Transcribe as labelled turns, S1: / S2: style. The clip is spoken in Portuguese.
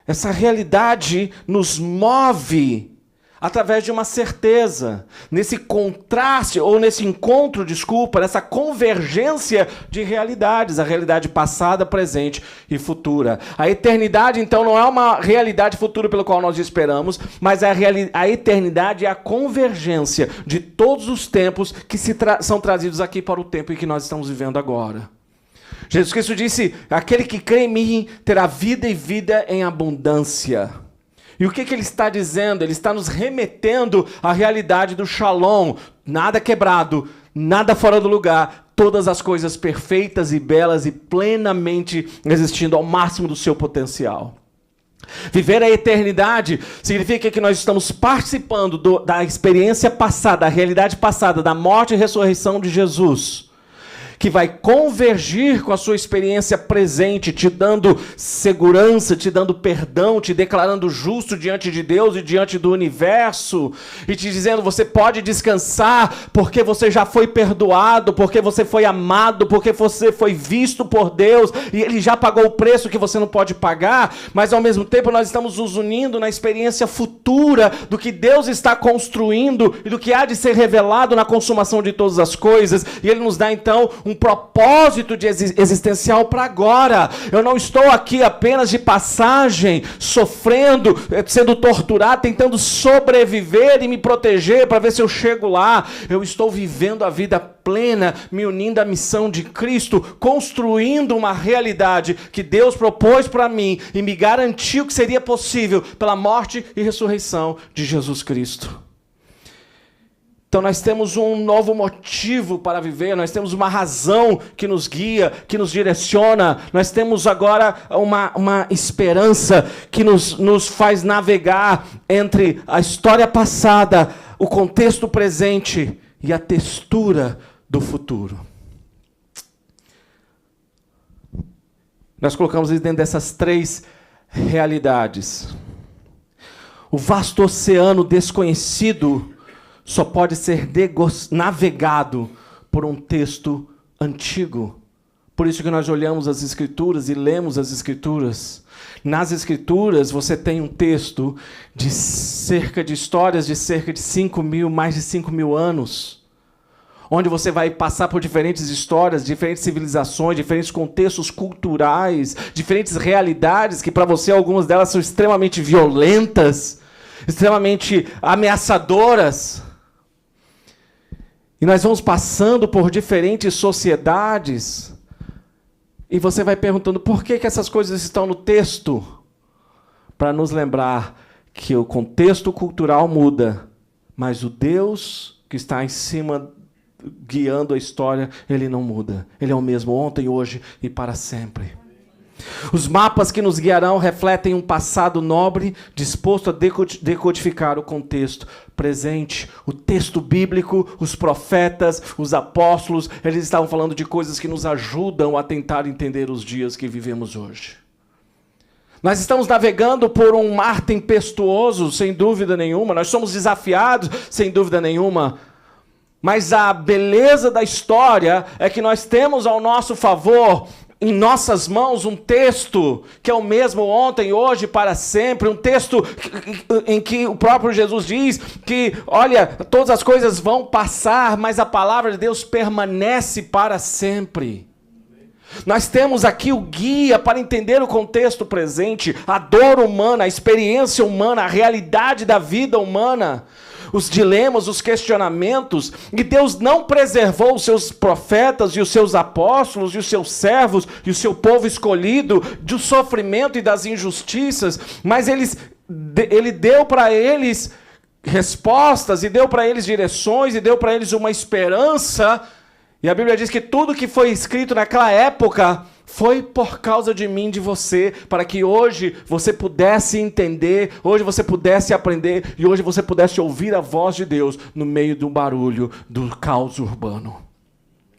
S1: Essa realidade nos move através de uma certeza, nesse contraste, ou nesse encontro, nessa convergência de realidades, a realidade passada, presente e futura. A eternidade, então, não é uma realidade futura pelo qual nós esperamos, mas a eternidade é a convergência de todos os tempos que são trazidos aqui para o tempo em que nós estamos vivendo agora. Jesus Cristo disse: aquele que crê em mim terá vida e vida em abundância. E o que ele está dizendo? Ele está nos remetendo à realidade do Shalom. Nada quebrado, nada fora do lugar, todas as coisas perfeitas e belas e plenamente existindo ao máximo do seu potencial. Viver a eternidade significa que nós estamos participando da experiência passada, da realidade passada, da morte e ressurreição de Jesus, que vai convergir com a sua experiência presente, te dando segurança, te dando perdão, te declarando justo diante de Deus e diante do universo, e te dizendo: você pode descansar, porque você já foi perdoado, porque você foi amado, porque você foi visto por Deus, e Ele já pagou o preço que você não pode pagar. Mas ao mesmo tempo nós estamos nos unindo na experiência futura do que Deus está construindo e do que há de ser revelado na consumação de todas as coisas, e Ele nos dá então um propósito existencial para agora. Eu não estou aqui apenas de passagem, sofrendo, sendo torturado, tentando sobreviver e me proteger para ver se eu chego lá. Eu estou vivendo a vida plena, me unindo à missão de Cristo, construindo uma realidade que Deus propôs para mim e me garantiu que seria possível pela morte e ressurreição de Jesus Cristo. Então nós temos um novo motivo para viver, nós temos uma razão que nos guia, que nos direciona, nós temos agora uma esperança que nos faz navegar entre a história passada, o contexto presente e a textura do futuro. Nós colocamos isso dentro dessas três realidades. O vasto oceano desconhecido só pode ser navegado por um texto antigo. Por isso que nós olhamos as Escrituras e lemos as Escrituras. Nas Escrituras você tem um texto de histórias de cerca de mais de 5.000 anos, onde você vai passar por diferentes histórias, diferentes civilizações, diferentes contextos culturais, diferentes realidades que para você algumas delas são extremamente violentas, extremamente ameaçadoras. E nós vamos passando por diferentes sociedades e você vai perguntando por que essas coisas estão no texto? Para nos lembrar que o contexto cultural muda, mas o Deus que está em cima guiando a história, Ele não muda. Ele é o mesmo ontem, hoje e para sempre. Os mapas que nos guiarão refletem um passado nobre, disposto a decodificar o contexto presente. O texto bíblico, os profetas, os apóstolos, eles estavam falando de coisas que nos ajudam a tentar entender os dias que vivemos hoje. Nós estamos navegando por um mar tempestuoso, sem dúvida nenhuma. Nós somos desafiados, sem dúvida nenhuma. Mas a beleza da história é que nós temos ao nosso favor, em nossas mãos, um texto que é o mesmo ontem, hoje, para sempre. Um texto em que o próprio Jesus diz que, olha, todas as coisas vão passar, mas a palavra de Deus permanece para sempre. Nós temos aqui o guia para entender o contexto presente, a dor humana, a experiência humana, a realidade da vida humana, os dilemas, os questionamentos. E Deus não preservou os seus profetas e os seus apóstolos e os seus servos e o seu povo escolhido do sofrimento e das injustiças, mas Ele deu para eles respostas e deu para eles direções e deu para eles uma esperança. E a Bíblia diz que tudo que foi escrito naquela época foi por causa de mim, de você, para que hoje você pudesse entender, hoje você pudesse aprender e hoje você pudesse ouvir a voz de Deus no meio do barulho do caos urbano.